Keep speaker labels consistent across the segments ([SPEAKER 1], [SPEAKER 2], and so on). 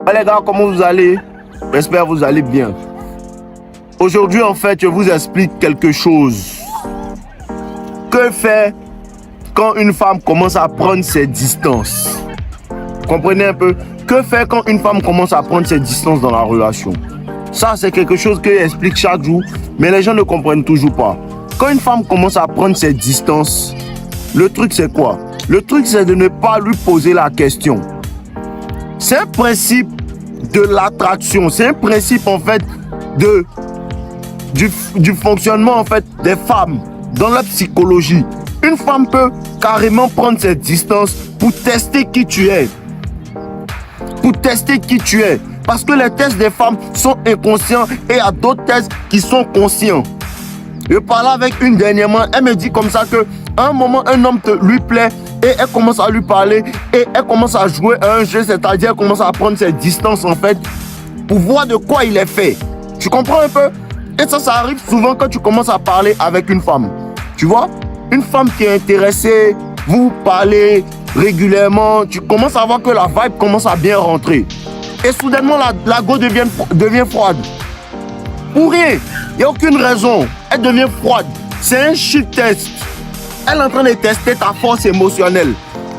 [SPEAKER 1] Ouais, les gars, comment vous allez? J'espère que vous allez bien. Aujourd'hui, en fait, je vous explique quelque chose. Que faire quand une femme commence à prendre ses distances? Comprenez un peu? Que faire quand une femme commence à prendre ses distances dans la relation? Ça, c'est quelque chose que j'explique chaque jour, mais les gens ne comprennent toujours pas. Quand une femme commence à prendre ses distances, le truc, c'est quoi? Le truc, c'est de ne pas lui poser la question. C'est un principe de l'attraction. C'est un principe, en fait, du fonctionnement, en fait, des femmes dans la psychologie. Une femme peut carrément prendre ses distances pour tester qui tu es. Pour tester qui tu es. Parce que les tests des femmes sont inconscients et il y a d'autres tests qui sont conscients. Je parlais avec une dernièrement, elle me dit comme ça que à un moment, un homme lui plaît et elle commence à lui parler et elle commence à jouer à un jeu, c'est-à-dire elle commence à prendre ses distances en fait pour voir de quoi il est fait. Tu comprends un peu? Et ça arrive souvent quand tu commences à parler avec une femme. Tu vois? Une femme qui est intéressée, vous parlez régulièrement, tu commences à voir que la vibe commence à bien rentrer. Et soudainement, la go devient froide. Pour rien. Il n'y a aucune raison. Elle devient froide. C'est un shit test. Elle est en train de tester ta force émotionnelle.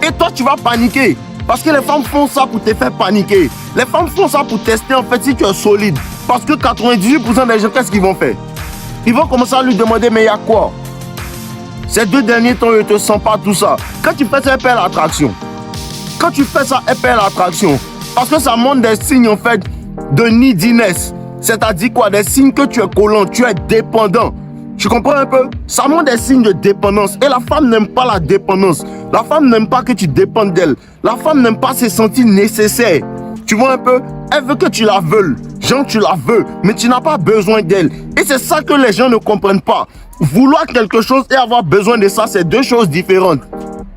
[SPEAKER 1] Et toi, tu vas paniquer. Parce que les femmes font ça pour te faire paniquer. Les femmes font ça pour tester en fait si tu es solide. Parce que 98% des gens, qu'est-ce qu'ils vont faire? Ils vont commencer à lui demander, mais il y a quoi? Ces 2 derniers temps, je ne te sens pas tout ça. Quand tu fais ça, elle perd l'attraction. Quand tu fais ça, elle perd l'attraction. Parce que ça montre des signes en fait de neediness. C'est-à-dire quoi? Des signes que tu es collant, tu es dépendant. Tu comprends un peu? Ça montre des signes de dépendance. Et la femme n'aime pas la dépendance. La femme n'aime pas que tu dépendes d'elle. La femme n'aime pas se sentir nécessaire. Tu vois un peu? Elle veut que tu la veuilles. Genre, tu la veux, mais tu n'as pas besoin d'elle. Et c'est ça que les gens ne comprennent pas. Vouloir quelque chose et avoir besoin de ça, c'est 2 choses différentes.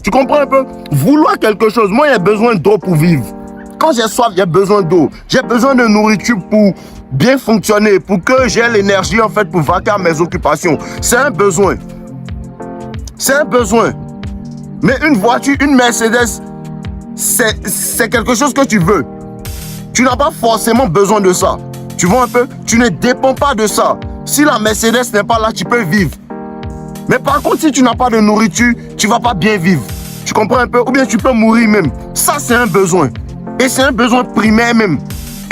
[SPEAKER 1] Tu comprends un peu? Vouloir quelque chose, moi, j'ai besoin d'eau pour vivre. Quand j'ai soif, j'ai besoin d'eau. J'ai besoin de nourriture pour bien fonctionner, pour que j'ai l'énergie en fait pour vaquer à mes occupations. C'est un besoin. C'est un besoin. Mais une voiture, une Mercedes, c'est quelque chose que tu veux. Tu n'as pas forcément besoin de ça. Tu vois un peu? Tu ne dépends pas de ça. Si la Mercedes n'est pas là, tu peux vivre. Mais par contre, si tu n'as pas de nourriture, tu ne vas pas bien vivre. Tu comprends un peu? Ou bien tu peux mourir même. Ça, c'est un besoin. Et c'est un besoin primaire même.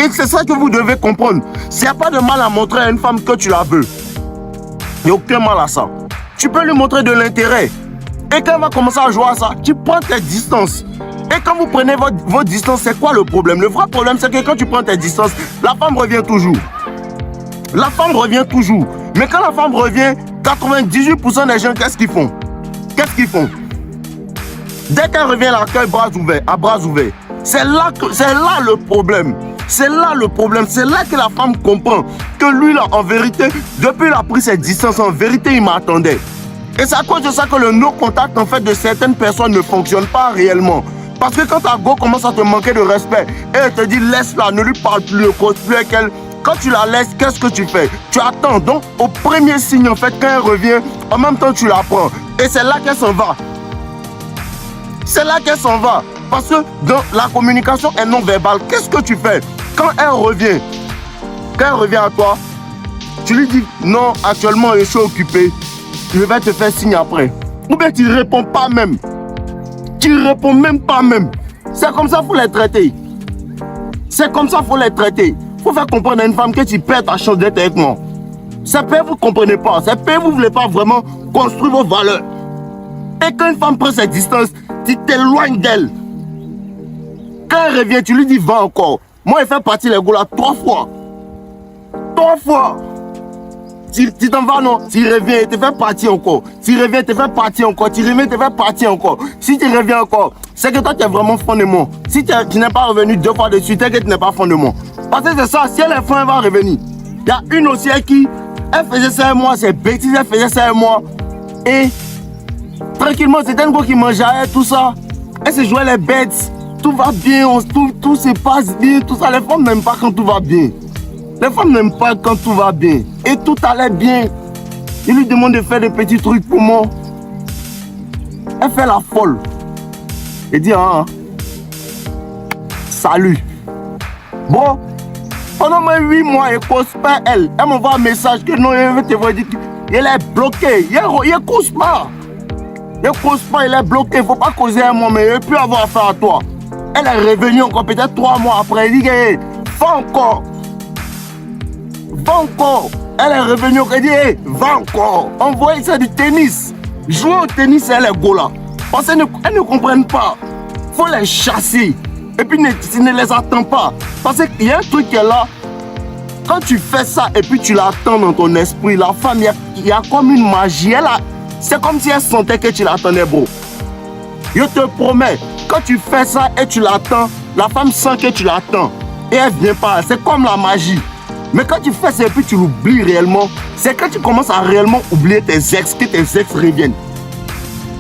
[SPEAKER 1] Et c'est ça que vous devez comprendre. S'il n'y a pas de mal à montrer à une femme que tu la veux, il n'y a aucun mal à ça. Tu peux lui montrer de l'intérêt. Et quand elle va commencer à jouer à ça, tu prends tes distances. Et quand vous prenez vos distances, c'est quoi le problème? Le vrai problème, c'est que quand tu prends tes distances, la femme revient toujours. La femme revient toujours. Mais quand la femme revient, 98% des gens, qu'est-ce qu'ils font? Qu'est-ce qu'ils font? Dès qu'elle revient, elle accueille à bras ouverts. C'est là le problème. C'est là le problème. C'est là que la femme comprend que lui, là, en vérité, depuis qu'il a pris ses distances, en vérité, il m'attendait. Et c'est à cause de ça que le no-contact, en fait, de certaines personnes ne fonctionne pas réellement. Parce que quand ta go commence à te manquer de respect et elle te dit laisse-la, ne lui parle plus, ne cause plus avec elle, quand tu la laisses, qu'est-ce que tu fais? Tu attends. Donc, au premier signe, en fait, quand elle revient, en même temps, tu la prends. Et c'est là qu'elle s'en va. C'est là qu'elle s'en va. Parce que dans la communication est non verbale. Qu'est-ce que tu fais? Quand elle revient à toi, tu lui dis non, actuellement je suis occupé. Je vais te faire signe après. Ou bien tu ne réponds pas même. Tu ne réponds même pas même. C'est comme ça qu'il faut les traiter. C'est comme ça qu'il faut les traiter. Il faut faire comprendre à une femme que tu perds ta chance d'être avec moi. C'est parce que vous ne comprenez pas. C'est parce que vous ne voulez pas vraiment construire vos valeurs. Et quand une femme prend ses distances, tu t'éloignes d'elle. Quand elle revient, tu lui dis va encore. Moi, il fait partie les gars là 3 fois. 3 fois. Tu t'en vas, non? Tu reviens, tu fais partir encore. Tu reviens, tu fais partir encore. Tu reviens, tu fais partir encore. Si tu reviens encore, c'est que toi, tu es vraiment fond de moi. Si tu n'es pas revenu 2 fois de suite, c'est que tu n'es pas fond de moi. Parce que c'est ça, si elle est fin, elle va revenir. Il y a une aussi qui, elle faisait ça à moi, c'est bêtise, elle faisait ça à moi. Et tranquillement, c'était une go qui mangeait, tout ça. Elle se jouait les bêtes. Tout va bien, tout se passe bien, tout ça. Les femmes n'aiment pas quand tout va bien. Les femmes n'aiment pas quand tout va bien. Et tout allait bien. Il lui demande de faire des petits trucs pour moi. Elle fait la folle. Elle dit, ah, salut. Bro, pendant mes 8 mois, elle cause pas elle. Elle m'envoie un message que non, elle veut te voir dire qu'elle est bloquée. Elle cause pas. Elle cause pas, elle est bloquée. Il ne faut pas causer un mois, mais elle ne peut plus avoir affaire à toi. Elle est revenue encore peut-être 3 mois après. Elle dit que va encore. Va encore. Elle est revenue encore. Elle dit va encore. Envoyez ça du tennis. Jouer au tennis, elle est go là. Parce qu'elles ne comprennent pas. Il faut les chasser. Et puis ne les attends pas. Parce qu'il y a un truc qui est là. Quand tu fais ça et puis tu l'attends dans ton esprit, la femme, il y a comme une magie. C'est comme si elle sentait que tu l'attendais, bro. Je te promets, quand tu fais ça et tu l'attends, la femme sent que tu l'attends. Et elle ne vient pas. C'est comme la magie. Mais quand tu fais ça et puis tu l'oublies réellement, c'est quand tu commences à réellement oublier tes ex, que tes ex reviennent.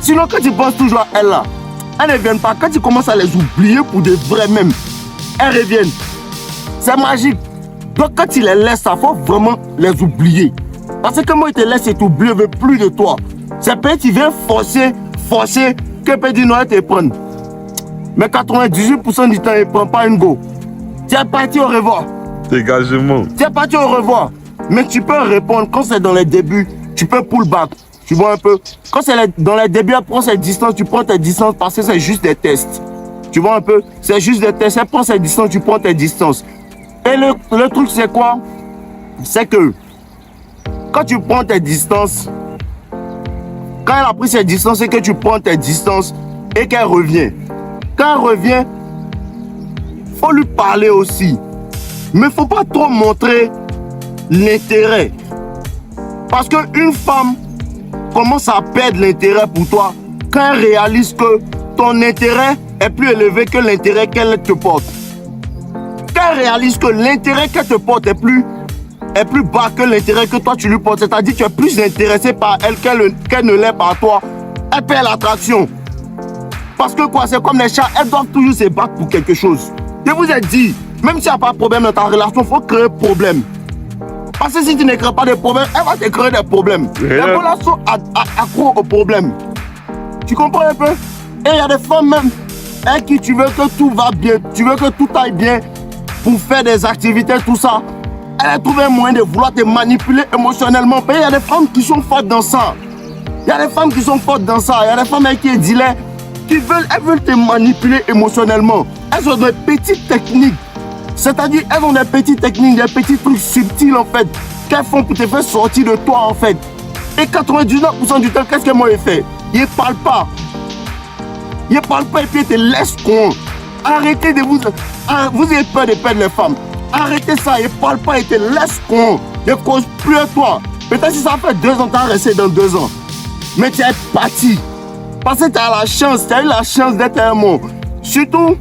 [SPEAKER 1] Sinon, quand tu penses toujours à elle là, elles ne viennent pas. Quand tu commences à les oublier pour de vrai même, elles reviennent. C'est magique. Donc quand tu les laisses, il faut vraiment les oublier. Parce que moi, ils te laissent et t'oublient, ils ne veulent plus de toi. C'est peut-être qu'ils viennent forcer, que peut dire non, elle te prenne. Mais 98% du temps, ils ne prennent pas une go. Tu es parti au revoir.
[SPEAKER 2] Dégagement.
[SPEAKER 1] Tu es parti au revoir. Mais tu peux répondre quand c'est dans les débuts, tu peux pull back. Tu vois un peu. Quand c'est dans les débuts, elle prend ses distances, tu prends tes distances parce que c'est juste des tests. Tu vois un peu. C'est juste des tests. Elle prend ses distances, tu prends tes distances. Et le truc, c'est quoi? C'est que quand tu prends tes distances, quand elle a pris ses distances et que tu prends tes distances et qu'elle revient. Quand elle revient, il faut lui parler aussi. Mais il ne faut pas trop montrer l'intérêt. Parce qu'une femme commence à perdre l'intérêt pour toi quand elle réalise que ton intérêt est plus élevé que l'intérêt qu'elle te porte. Quand elle réalise que l'intérêt qu'elle te porte est plus bas que l'intérêt que toi tu lui portes, c'est-à-dire que tu es plus intéressé par elle qu'elle ne l'est par toi, elle perd l'attraction. Parce que quoi, c'est comme les chats, elles doivent toujours se battre pour quelque chose. Je vous ai dit, même s'il n'y a pas de problème dans ta relation, il faut créer problème. Parce que si tu ne crées pas de problème, elle va te créer des problèmes. Les relations accroissent aux problèmes. Tu comprends un peu? Et il y a des femmes même, avec qui tu veux que tout va bien, tu veux que tout aille bien pour faire des activités, tout ça. Elle a trouvé un moyen de vouloir te manipuler émotionnellement. Et il y a des femmes qui sont fortes dans ça. Il y a des femmes qui sont fortes dans ça. Il y a des femmes avec qui elles disent, elles veulent te manipuler émotionnellement. Elles ont des petites techniques. C'est-à-dire, elles ont des petites techniques, des petits trucs subtils en fait, qu'elles font pour te faire sortir de toi en fait. Et 99% du temps, qu'est-ce que moi j'ai fait? Il ne parle pas. Il ne parle pas et puis il te laisse con. Arrêtez de vous avez peur de perdre les femmes. Arrêtez ça, il ne parle pas, il te laisse con. Il ne cause plus à toi. Peut-être si ça fait 2 ans, tu as resté dans 2 ans. Mais tu es parti. Parce que tu as eu la chance d'être un mot. Surtout,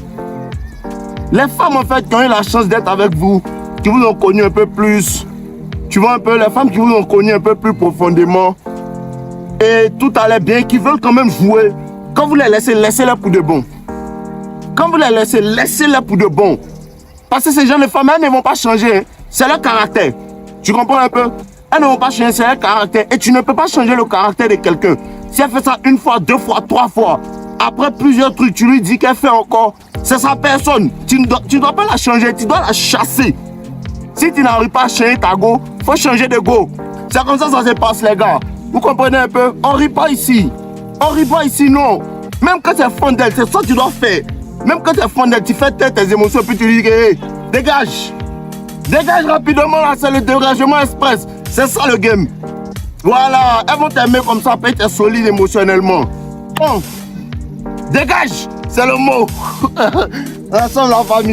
[SPEAKER 1] les femmes en fait qui ont eu la chance d'être avec vous, qui vous ont connu un peu plus, tu vois un peu, les femmes qui vous ont connu un peu plus profondément, et tout allait bien, qui veulent quand même jouer, quand vous les laissez, laissez-les pour de bon. Quand vous les laissez, laissez-les pour de bon. Parce que ces gens de femmes, elles ne vont pas changer, c'est leur caractère. Tu comprends un peu? Elles ne vont pas changer, c'est leur caractère. Et tu ne peux pas changer le caractère de quelqu'un. Si elle fait ça 1 fois, 2 fois, 3 fois, après plusieurs trucs, tu lui dis qu'elle fait encore, c'est sa personne. Tu ne dois pas la changer, tu dois la chasser. Si tu n'arrives pas à changer ta go, il faut changer de go. C'est comme ça que ça se passe, les gars. Vous comprenez un peu? On ne rit pas ici. On ne rit pas ici, non. Même quand tu es fond d'elle, c'est ça que tu dois faire. Même quand tu es fond d'elle, tu fais tes émotions, puis tu lui dis, hey, dégage. Dégage rapidement, là, c'est le dégagement express. C'est ça le game. Voilà, elles vont t'aimer comme ça, après tu es solide émotionnellement. Bon, dégage, c'est le mot. Ensemble, la famille.